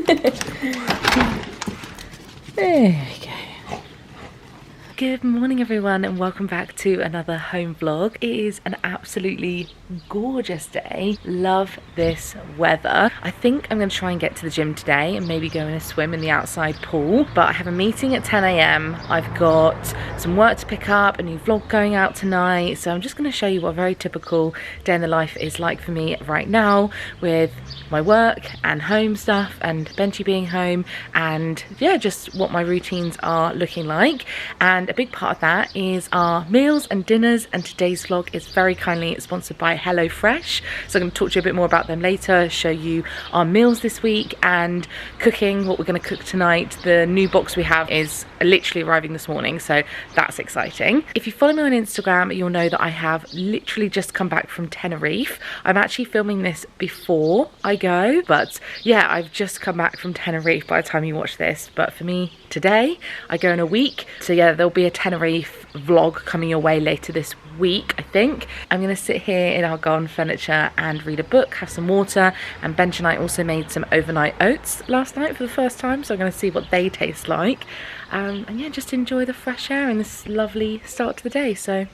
There we go. Good morning everyone and welcome back to another home vlog. It is an absolutely gorgeous day. Love this weather. I think I'm going to try and get to the gym today and maybe go in a swim in the outside pool. But I have a meeting at 10 AM. I've got some work to pick up, a new vlog going out tonight. So I'm just going to show you what a very typical day in the life is like for me right now with my work and home stuff and Benji being home, and yeah, just what my routines are looking like. And a big part of that is our meals and dinners, and today's vlog is very kindly sponsored by HelloFresh. So I'm going to talk to you a bit more about them later, show you our meals this week and cooking, what we're going to cook tonight. The new box we have is literally arriving this morning, so that's exciting. If you follow me on Instagram, you'll know that I have literally just come back from Tenerife. I'm actually filming this before I go, but yeah, I've just come back from Tenerife by the time you watch this. But for me today, I go in a week, so yeah, there'll be a Tenerife vlog coming your way later this week. I think I'm gonna sit here in our garden furniture and read a book, have some water, and Benj and I also made some overnight oats last night for the first time, so I'm gonna see what they taste like, and yeah, just enjoy the fresh air and this lovely start to the day. So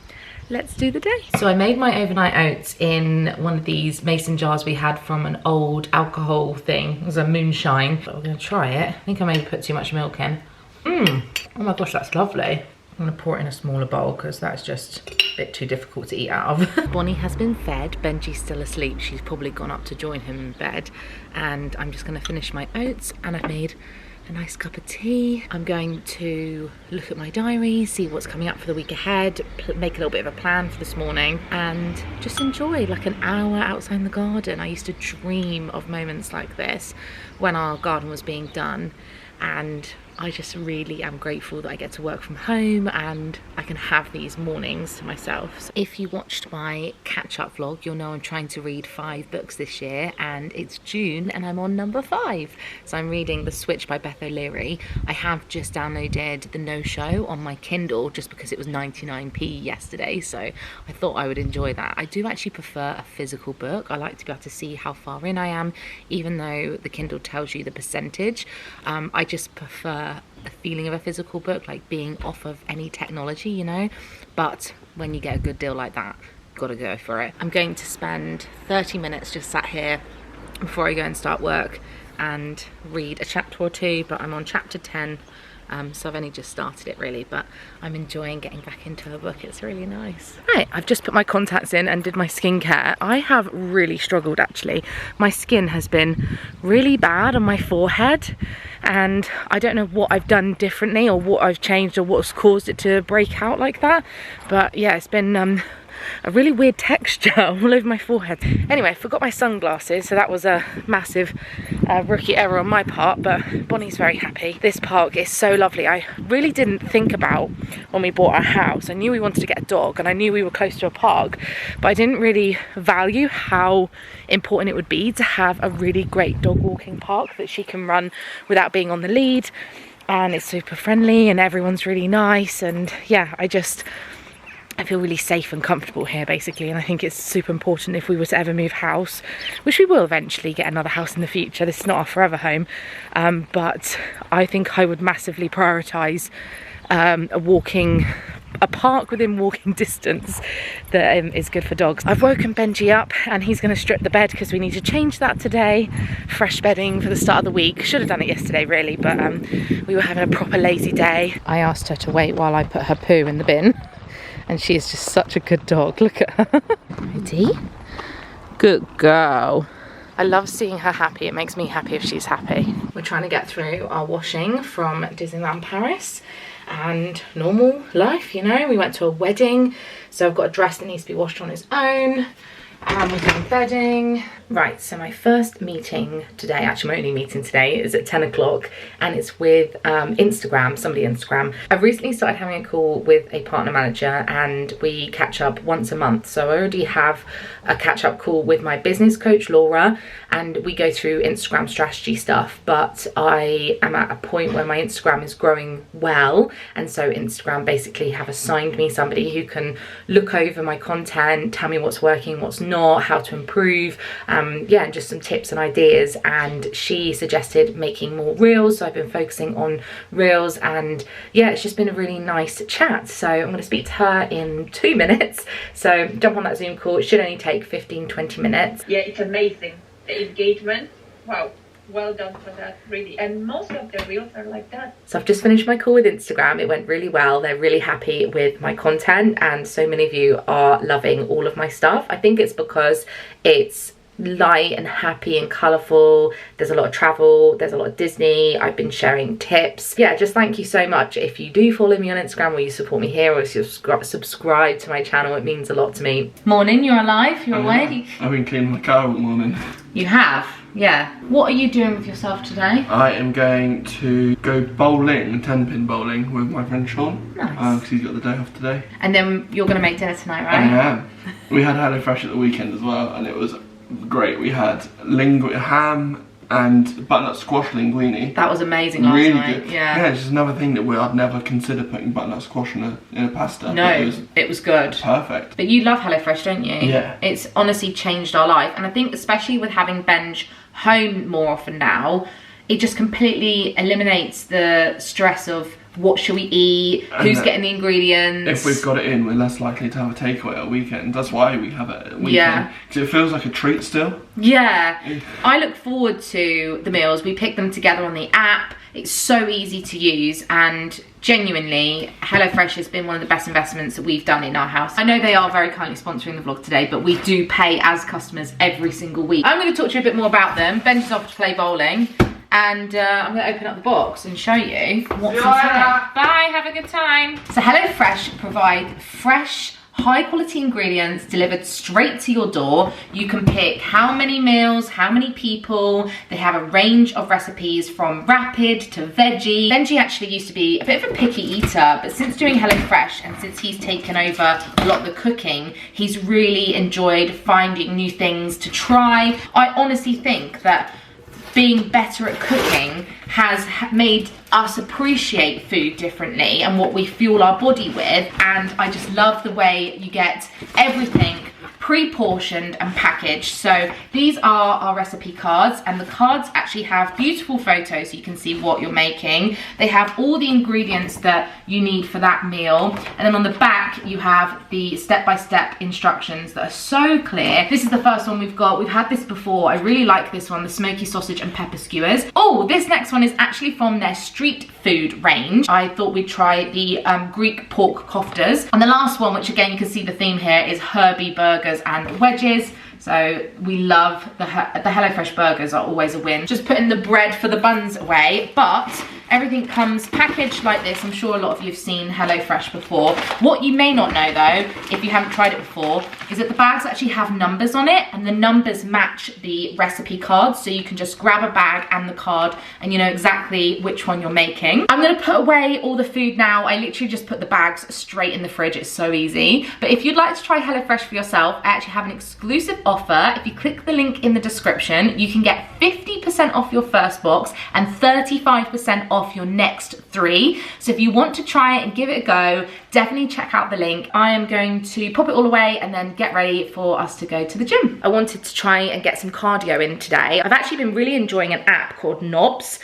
let's do the day. So I made my overnight oats in one of these mason jars we had from an old alcohol thing. It was a moonshine, but we're gonna try it. I think I maybe put too much milk in. Oh my gosh, that's lovely. I'm gonna pour it in a smaller bowl because that's just a bit too difficult to eat out of. Bonnie has been fed, Benji's still asleep. She's probably gone up to join him in bed, and I'm just gonna finish my oats, and I've made a nice cup of tea. I'm going to look at my diary, see what's coming up for the week ahead, make a little bit of a plan for this morning, and just enjoy like an hour outside in the garden. I used to dream of moments like this when our garden was being done, and I just really am grateful that I get to work from home and I can have these mornings to myself. So if you watched my catch-up vlog, you'll know I'm trying to read 5 books this year, and it's June and I'm on number 5. So I'm reading The Switch by Beth O'Leary. I have just downloaded The No Show on my Kindle just because it was 99p yesterday, so I thought I would enjoy that. I do actually prefer a physical book. I like to be able to see how far in I am, even though the Kindle tells you the percentage. I just prefer the feeling of a physical book, like being off of any technology, you know. But when you get a good deal like that, gotta go for it. I'm going to spend 30 minutes just sat here before I go and start work and read a chapter or two, but I'm on chapter 10. So I've only just started it really, but I'm enjoying getting back into a book. It's really nice. Right, I've just put my contacts in and did my skincare. I have really struggled actually. My skin has been really bad on my forehead, and I don't know what I've done differently or what I've changed or what's caused it to break out like that. But yeah, it's been a really weird texture all over my forehead. Anyway, I forgot my sunglasses, so that was a massive rookie error on my part, but Bonnie's very happy. This park is so lovely. I really didn't think about when we bought our house. I knew we wanted to get a dog and I knew we were close to a park, but I didn't really value how important it would be to have a really great dog walking park that she can run without being on the lead, and it's super friendly and everyone's really nice, and yeah, I feel really safe and comfortable here basically, and I think it's super important if we were to ever move house, which we will eventually get another house in the future. This is not our forever home, but I think I would massively prioritise a park within walking distance that is good for dogs. I've woken Benji up and he's going to strip the bed because we need to change that today. Fresh bedding for the start of the week. Should have done it yesterday really, but we were having a proper lazy day. I asked her to wait while I put her poo in the bin, and she is just such a good dog. Look at her. Ready? Good girl. I love seeing her happy. It makes me happy if she's happy. We're trying to get through our washing from Disneyland Paris and normal life, you know. We went to a wedding, so I've got a dress that needs to be washed on its own. We're doing bedding. Right, so my first meeting today, actually my only meeting today, is at 10 o'clock, and it's with Instagram, somebody Instagram. I've recently started having a call with a partner manager, and we catch up once a month. So I already have a catch up call with my business coach, Laura, and we go through Instagram strategy stuff. But I am at a point where my Instagram is growing well, and so Instagram basically have assigned me somebody who can look over my content, tell me what's working, what's not, how to improve, yeah, and just some tips and ideas. And she suggested making more reels, so I've been focusing on reels, and yeah, it's just been a really nice chat. So I'm going to speak to her in 2 minutes, so jump on that Zoom call. It should only take 15-20 minutes. Yeah, it's amazing, the engagement. Wow, well done for that, really. And most of the reels are like that. So I've just finished my call with Instagram. It went really well. They're really happy with my content, and so many of you are loving all of my stuff. I think it's because it's light and happy and colourful. There's a lot of travel, there's a lot of Disney. I've been sharing tips. Yeah, just thank you so much. If you do follow me on Instagram, or you support me here, or if you subscribe to my channel, it means a lot to me. Morning, you're alive, you're awake. I've been cleaning my car all morning. You have? Yeah. What are you doing with yourself today? I am going to go bowling, 10-pin bowling, with my friend Sean. Nice. Because he's got the day off today. And then you're going to make dinner tonight, right? I am. We had HelloFresh at the weekend as well, and it was great. We had ham and butternut squash linguine. That was amazing last really night. Good. Yeah. Yeah, it's just another thing that I'd never consider putting butternut squash in a pasta. No, it was good. Perfect. But you love HelloFresh, don't you? Yeah. It's honestly changed our life, and I think especially with having Benj home more often now, it just completely eliminates the stress of what should we eat, who's getting the ingredients. If we've got it in, we're less likely to have a takeaway at a weekend. That's why we have it at a weekend. Yeah. Because it feels like a treat still. Yeah. I look forward to the meals. We pick them together on the app. It's so easy to use, and genuinely, HelloFresh has been one of the best investments that we've done in our house. I know they are very kindly sponsoring the vlog today, but we do pay as customers every single week. I'm going to talk to you a bit more about them. Ben's off to play bowling. And I'm going to open up the box and show you what's inside. Bye, have a good time. So HelloFresh provide fresh, high quality ingredients delivered straight to your door. You can pick how many meals, how many people. They have a range of recipes from rapid to veggie. Benji actually used to be a bit of a picky eater, but since doing HelloFresh and since he's taken over a lot of the cooking, he's really enjoyed finding new things to try. I honestly think that being better at cooking has made us appreciate food differently and what we fuel our body with, and I just love the way you get everything pre-portioned and packaged. So these are our recipe cards, and the cards actually have beautiful photos so you can see what you're making. They have all the ingredients that you need for that meal, and then on the back you have the step-by-step instructions that are so clear. This is the first one we've got. We've had this before. I really like this one, the smoky sausage and pepper skewers. Oh, this next one is actually from their street food range. I thought we'd try the Greek pork koftas. And the last one, which again you can see the theme here, is Herbie burgers and wedges. So we love the HelloFresh burgers are always a win. Just putting the bread for the buns away, but everything comes packaged like this. I'm sure a lot of you have seen HelloFresh before. What you may not know though, if you haven't tried it before, is that the bags actually have numbers on it, and the numbers match the recipe cards. So you can just grab a bag and the card and you know exactly which one you're making. I'm gonna put away all the food now. I literally just put the bags straight in the fridge. It's so easy. But if you'd like to try HelloFresh for yourself, I actually have an exclusive offer. If you click the link in the description, you can get 50% off your first box and 35% off your next 3. So if you want to try it and give it a go, definitely check out the link. I am going to pop it all away and then get ready for us to go to the gym. I wanted to try and get some cardio in today. I've actually been really enjoying an app called Knobs,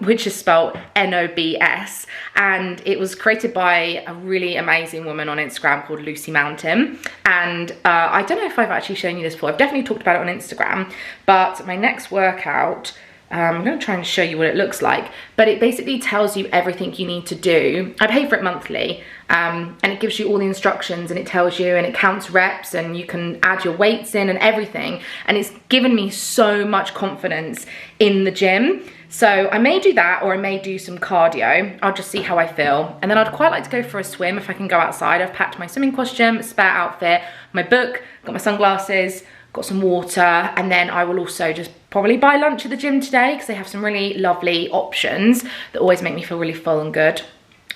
which is spelled N-O-B-S, and it was created by a really amazing woman on Instagram called Lucy Mountain. And I don't know if I've actually shown you this before. I've definitely talked about it on Instagram, but my next workout, I'm going to try and show you what it looks like, but it basically tells you everything you need to do. I pay for it monthly, and it gives you all the instructions, and it tells you, and it counts reps, and you can add your weights in and everything, and it's given me so much confidence in the gym. So I may do that, or I may do some cardio. I'll just see how I feel. And then I'd quite like to go for a swim if I can go outside. I've packed my swimming costume, spare outfit, my book, got my sunglasses, got some water, and then I will also just probably buy lunch at the gym today because they have some really lovely options that always make me feel really full and good.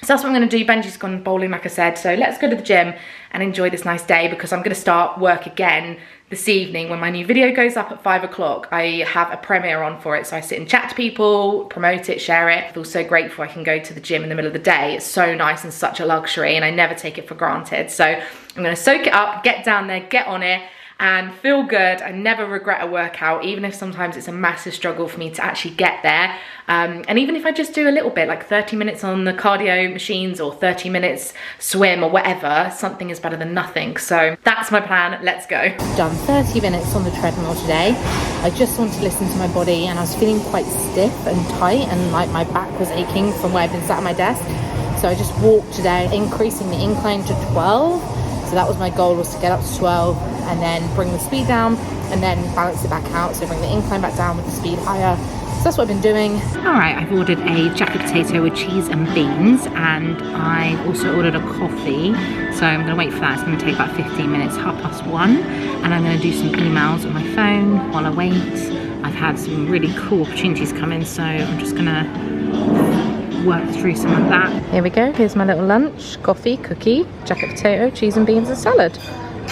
So that's what I'm going to do. Benji's gone bowling, like I said, so let's go to the gym and enjoy this nice day, because I'm going to start work again this evening when my new video goes up at 5 o'clock. I have a premiere on for it, so I sit and chat to people, promote it, share it. I feel so grateful I can go to the gym in the middle of the day. It's so nice and such a luxury, and I never take it for granted. So I'm going to soak it up, get down there, get on it, and feel good. I never regret a workout, even if sometimes it's a massive struggle for me to actually get there. And even if I just do a little bit, like 30 minutes on the cardio machines or 30 minutes swim or whatever, something is better than nothing. So that's my plan. Let's go. Done 30 minutes on the treadmill today. I just wanted to listen to my body, and I was feeling quite stiff and tight, and like my back was aching from where I've been sat at my desk. So I just walked today, increasing the incline to 12. So that was my goal, was to get up to 12 and then bring the speed down and then balance it back out. So bring the incline back down with the speed higher. So that's what I've been doing. All right, I've ordered a jacket potato with cheese and beans, and I also ordered a coffee. So I'm gonna wait for that. It's gonna take about 15 minutes, 1:30, and I'm gonna do some emails on my phone while I wait. I've had some really cool opportunities come in, so I'm just gonna work through some of that. Here we go, here's my little lunch. Coffee, cookie, jacket potato, cheese and beans and salad.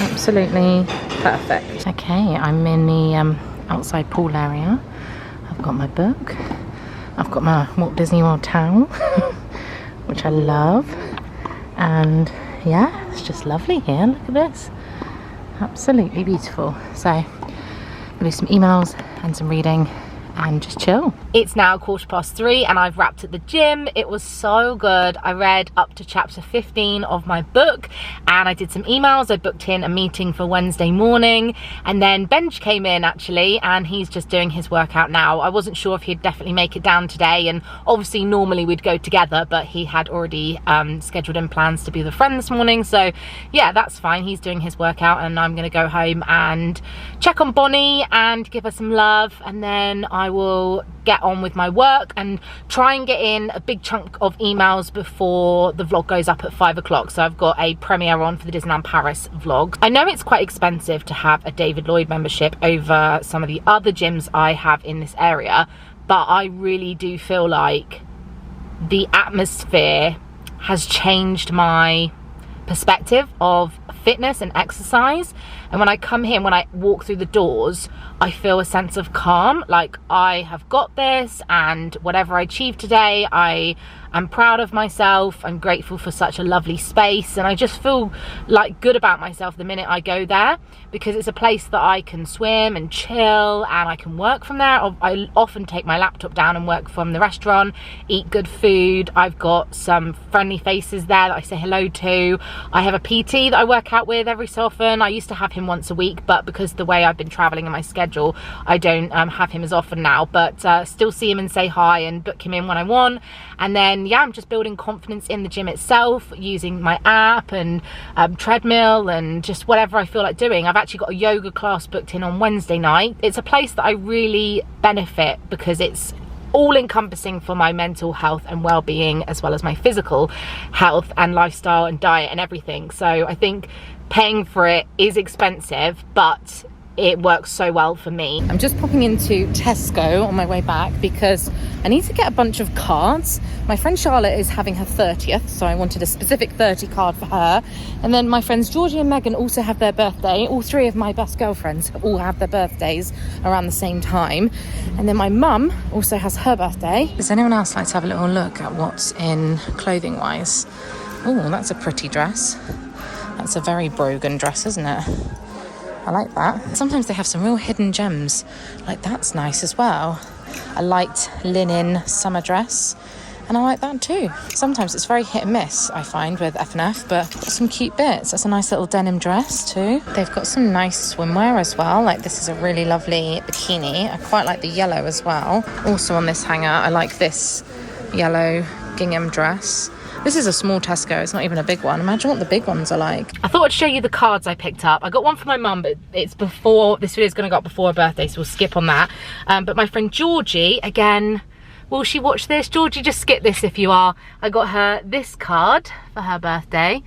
Absolutely perfect. Okay, I'm in the outside pool area. I've got my book. I've got my Walt Disney World towel, which I love. And yeah, it's just lovely here. Look at this. Absolutely beautiful. So I'm gonna do some emails and some reading and just chill. It's now 3:15 and I've wrapped at the gym. It was so good. I read up to chapter 15 of my book, and I did some emails. I booked in a meeting for Wednesday morning, and then Benj came in actually, and he's just doing his workout now. I wasn't sure if he'd definitely make it down today, and obviously normally we'd go together, but he had already scheduled in plans to be with a friend this morning. So yeah, that's fine. He's doing his workout, and I'm gonna go home and check on Bonnie and give her some love, and then I will get on with my work and try and get in a big chunk of emails before the vlog goes up at 5 o'clock. So I've got a premiere on for the Disneyland Paris vlog. I know it's quite expensive to have a David Lloyd membership over some of the other gyms I have in this area, but I really do feel like the atmosphere has changed my perspective of fitness and exercise. And when I come here, when I walk through the doors, I feel a sense of calm, like I have got this, and whatever I achieve today, I am proud of myself. I'm grateful for such a lovely space, and I just feel like good about myself the minute I go there, because it's a place that I can swim and chill, and I can work from there. I often take my laptop down and work from the restaurant, eat good food. I've got some friendly faces there that I say hello to. I have a PT that I work out with every so often. I used to have him once a week, but because the way I've been traveling in my schedule, I don't have him as often now, but still see him and say hi and book him in when I want. And then yeah, I'm just building confidence in the gym itself, using my app and treadmill and just whatever I feel like doing. I've actually got a yoga class booked in on Wednesday night. It's a place that I really benefit because it's all encompassing for my mental health and well-being, as well as my physical health and lifestyle and diet and everything. So I think paying for it is expensive, but it works so well for me. I'm just popping into Tesco on my way back because I need to get a bunch of cards. My friend Charlotte is having her 30th, so I wanted a specific 30 card for her. And then my friends Georgie and Megan also have their birthday. All three of my best girlfriends all have their birthdays around the same time. And then my mum also has her birthday. Does anyone else like to have a little look at what's in clothing wise? Oh, that's a pretty dress. That's a very Brogan dress, isn't it? I like that. Sometimes they have some real hidden gems. Like that's nice as well. A light linen summer dress. And I like that too. Sometimes it's very hit and miss, I find, with F&F, but got some cute bits. That's a nice little denim dress too. They've got some nice swimwear as well. Like this is a really lovely bikini. I quite like the yellow as well. Also on this hanger, I like this yellow gingham dress. This is a small Tesco, it's not even a big one. Imagine what the big ones are like. I thought I'd show you the cards I picked up. I got one for my mum, but it's before, this video's gonna go up before her birthday, so we'll skip on that. But my friend Georgie, again, will she watch this? Georgie, just skip this if you are. I got her this card for her birthday,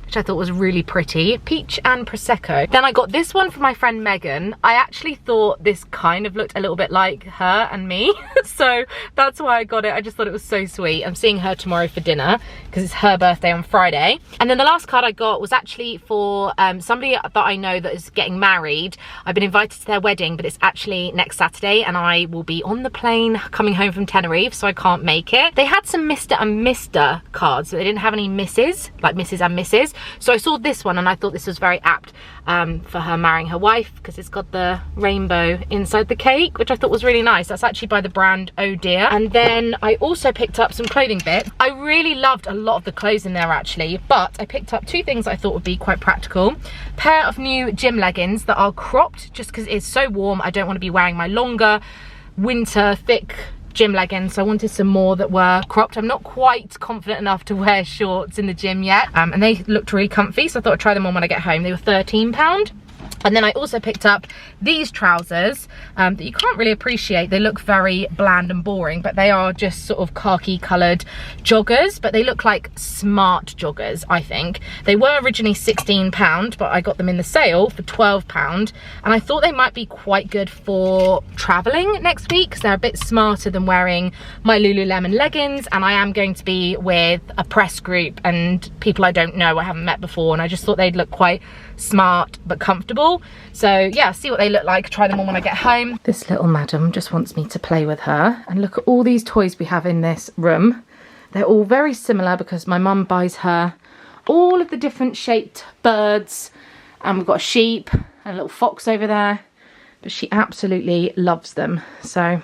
which I thought was really pretty. Peach and Prosecco. Then I got this one for my friend Megan. I actually thought this kind of looked a little bit like her and me. So that's why I got it. I just thought it was so sweet. I'm seeing her tomorrow for dinner because it's her birthday on Friday. And then the last card I got was actually for somebody that I know that is getting married. I've been invited to their wedding, but it's actually next Saturday and I will be on the plane coming home from Tenerife, so I can't make it. They had some Mr. and Mr. cards, but they didn't have any Mrs., like Mrs. and Mrs. So I saw this one and I thought this was very apt for her marrying her wife, because it's got the rainbow inside the cake, which I thought was really nice. That's actually by the brand Oh Dear. And then I also picked up some clothing bits. I really loved a lot of the clothes in there actually, but I picked up two things I thought would be quite practical. Pair of new gym leggings that are cropped, just because it's so warm. I don't want to be wearing my longer winter thick gym leggings, so I wanted some more that were cropped. I'm not quite confident enough to wear shorts in the gym yet, and they looked really comfy, so I thought I'd try them on when I get home. They were £13. And then I also picked up these trousers that you can't really appreciate. They look very bland and boring, but they are just sort of khaki coloured joggers, but they look like smart joggers, I think. They were originally £16, but I got them in the sale for £12, and I thought they might be quite good for travelling next week, because they're a bit smarter than wearing my Lululemon leggings, and I am going to be with a press group and people I don't know, I haven't met before, and I just thought they'd look quite smart but comfortable. So yeah, see what they look like, try them on when I get home. This little madam just wants me to play with her, and look at all these toys we have in this room. They're all very similar because my mum buys her all of the different shaped birds, and we've got a sheep and a little fox over there, but she absolutely loves them. So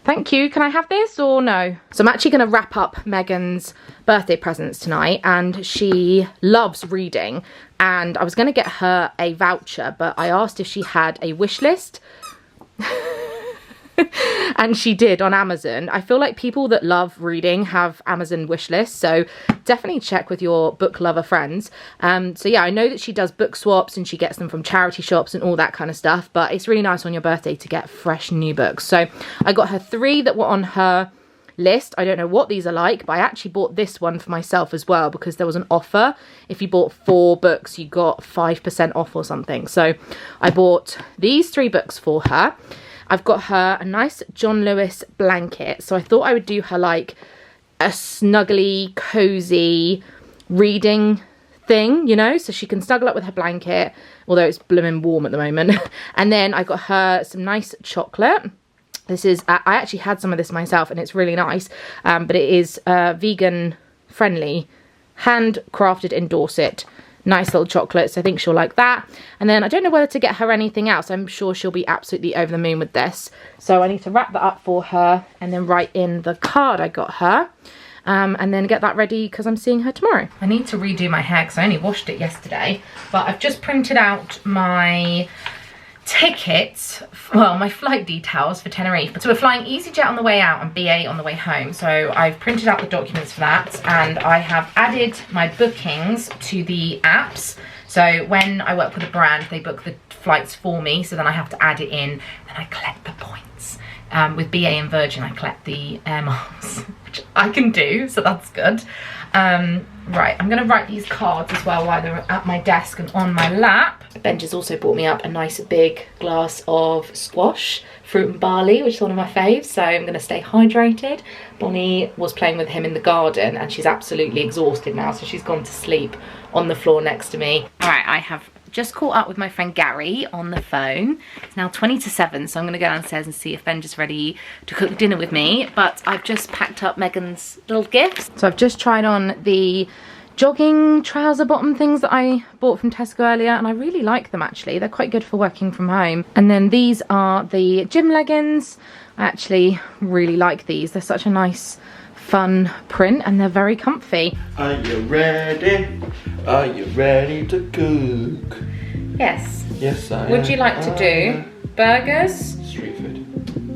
thank you. Can I have this or no? So I'm actually going to wrap up Megan's birthday presents tonight, and she loves reading, and I was going to get her a voucher, but I asked if she had a wish list. And she did on Amazon. I feel like people that love reading have Amazon wish lists, so definitely check with your book lover friends. So yeah, I know that she does book swaps and she gets them from charity shops and all that kind of stuff, but it's really nice on your birthday to get fresh new books. So I got her 3 that were on her list. I don't know what these are like, but I actually bought this one for myself as well, because there was an offer. If you bought 4 books, you got 5% off or something. So I bought these 3 books for her. I've got her a nice John Lewis blanket, so I thought I would do her like a snuggly, cozy reading thing, you know, so she can snuggle up with her blanket, although it's blooming warm at the moment. And then I got her some nice chocolate. This is, I actually had some of this myself and it's really nice, but it is vegan friendly, handcrafted in Dorset. Nice little chocolates, I think she'll like that. And then I don't know whether to get her anything else. I'm sure she'll be absolutely over the moon with this. So I need to wrap that up for her and then write in the card I got her. And then get that ready because I'm seeing her tomorrow. I need to redo my hair because I only washed it yesterday. But I've just printed out my tickets, well, my flight details for Tenerife. So we're flying EasyJet on the way out and BA on the way home. So I've printed out the documents for that, and I have added my bookings to the apps. So when I work with a brand, they book the flights for me, so then I have to add it in, then I collect the points. With BA and Virgin, I collect the air miles, which I can do, so that's good. Right, I'm going to write these cards as well while they're at my desk and on my lap. Ben just also bought me up a nice big glass of squash, fruit and barley, which is one of my faves, so I'm going to stay hydrated. Bonnie was playing with him in the garden and she's absolutely exhausted now, so she's gone to sleep on the floor next to me. Alright, I have just caught up with my friend Gary on the phone. It's now 20 to 7, so I'm going to go downstairs and see if Ben's ready to cook dinner with me. But I've just packed up Megan's little gifts. So I've just tried on the jogging trouser bottom things that I bought from Tesco earlier, and I really like them actually. They're quite good for working from home. And then these are the gym leggings. I actually really like these. They're such a nice fun print and they're very comfy. Are you ready? Are you ready to cook? Yes. Yes, I am. Would you like to do burgers? Street food.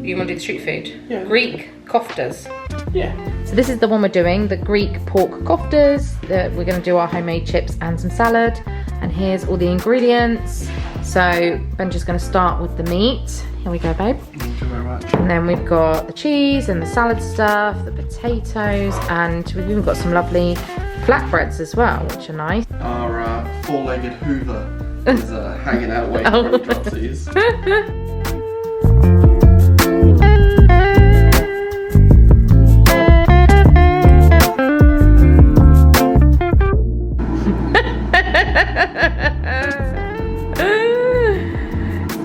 You want to do the street food? Yeah. Greek koftas. Yeah. So this is the one we're doing, the Greek pork koftas. We're going to do our homemade chips and some salad. And here's all the ingredients. So Ben's just going to start with the meat. Here we go, babe. Thank you very much. And then we've got the cheese and the salad stuff, the potatoes, and we've even got some lovely flatbreads as well, which are nice. Our four-legged Hoover is hanging out waiting for the drumsies.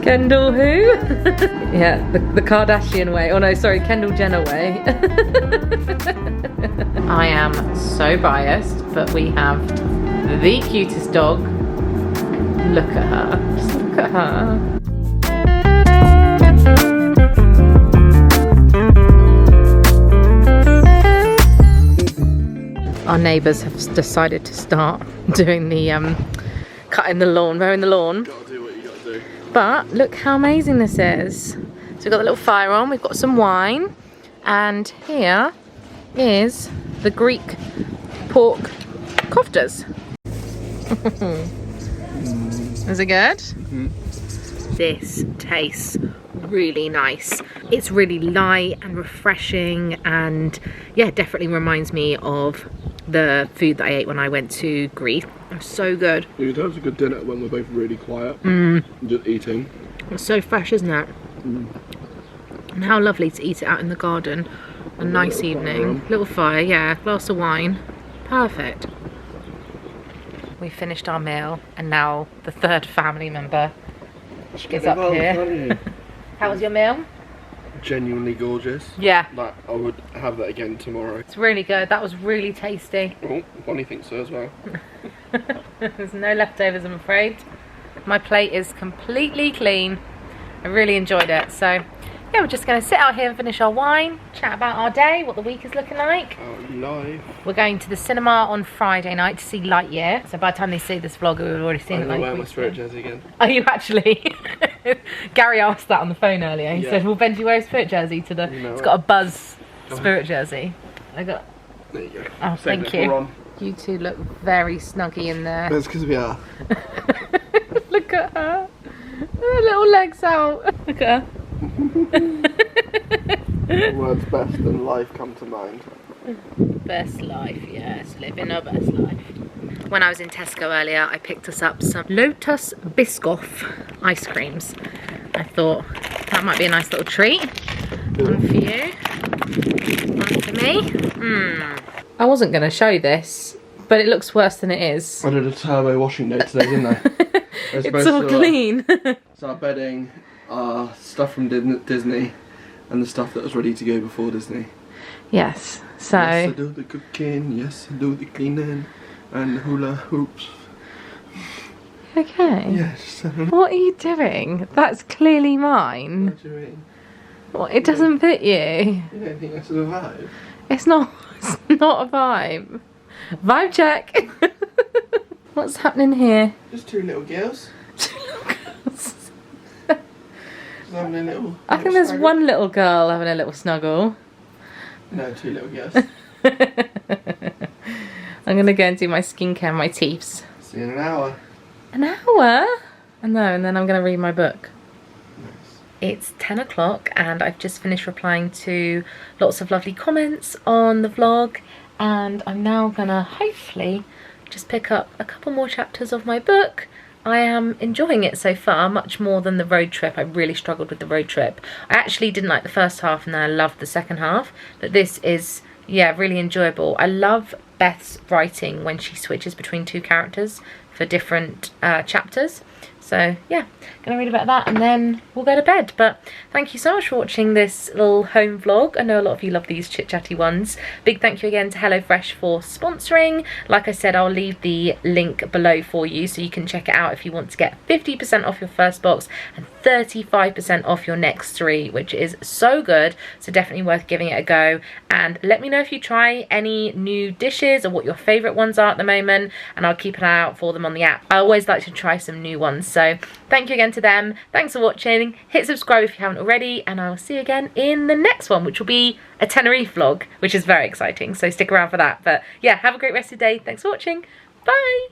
Kendall who? Yeah, the Kardashian way. Oh no, sorry, Kendall Jenner way. I am so biased, but we have the cutest dog. Look at her. Just look at her. Our neighbours have decided to start doing the cutting the lawn, mowing the lawn. Gotta do what you gotta do. But look how amazing this is. So we've got the little fire on, we've got some wine, and here is the Greek pork koftas. Is it good? Mm-hmm. This tastes really nice. It's really light and refreshing, and yeah, definitely reminds me of the food that I ate when I went to Greece. It was so good. You could have a good dinner when we're both really quiet, just eating. It's so fresh, isn't it? And how lovely to eat it out in the garden. A nice evening. Little fire, yeah, glass of wine. Perfect. We finished our meal, and now the third family member is up here. How was your meal? Genuinely gorgeous. Yeah. Like, I would have that again tomorrow. It's really good. That was really tasty. Oh, Bonnie thinks so as well. There's no leftovers, I'm afraid. My plate is completely clean. I really enjoyed it. So yeah, we're just going to sit out here and finish our wine, chat about our day, what the week is looking like. Live. We're going to the cinema on Friday night to see Lightyear. So by the time they see this vlog, we've already seen it. I'm wearing my Spirit jersey again. Are you actually? Gary asked that on the phone earlier. He said, "Will Benji wear a Spirit jersey to the?" It's got a Buzz Spirit jersey. I got. There you go. Oh, thank you. You two look very snuggy in there. That's because we are. Look at her. Her little legs out. Look at her. Words best and life come to mind. Best life, yes, living our best life. When I was in Tesco earlier, I picked us up some Lotus Biscoff ice creams. I thought that might be a nice little treat. One for you, one for me. I wasn't going to show this, but it looks worse than it is. I did a turbo washing day today, didn't I? It's all clean. So our bedding, stuff from Disney, and the stuff that was ready to go before Disney. Yes, so... Yes, I do the cooking, yes, I do the cleaning, and hula hoops. Okay. Yes. What are you doing? That's clearly mine. What do you mean? What, it doesn't fit you? You don't think that's a vibe? It's not a vibe. Vibe check. What's happening here? Just two little girls. Two little girls. Having a little I think there's one little girl having a little snuggle. No, two little girls. I'm gonna go and do my skincare and my teeths. See you in an hour. An hour? I know, and then I'm gonna read my book. Nice. It's 10 o'clock and I've just finished replying to lots of lovely comments on the vlog, and I'm now gonna hopefully just pick up a couple more chapters of my book. I am enjoying it so far, much more than the road trip. I really struggled with the road trip. I actually didn't like the first half and then I loved the second half, but this is, yeah, really enjoyable. I love Beth's writing when she switches between two characters for different chapters. So yeah, gonna read about that and then we'll go to bed. But thank you so much for watching this little home vlog. I know a lot of you love these chit chatty ones. Big thank you again to HelloFresh for sponsoring. Like I said, I'll leave the link below for you so you can check it out if you want to get 50% off your first box and 35% off your next 3, which is so good. So definitely worth giving it a go. And let me know if you try any new dishes or what your favourite ones are at the moment, and I'll keep an eye out for them on the app. I always like to try some new ones. So thank you again to them. Thanks for watching. Hit subscribe if you haven't already, and I'll see you again in the next one, which will be a Tenerife vlog, which is very exciting. So stick around for that. But yeah, have a great rest of the day. Thanks for watching. Bye.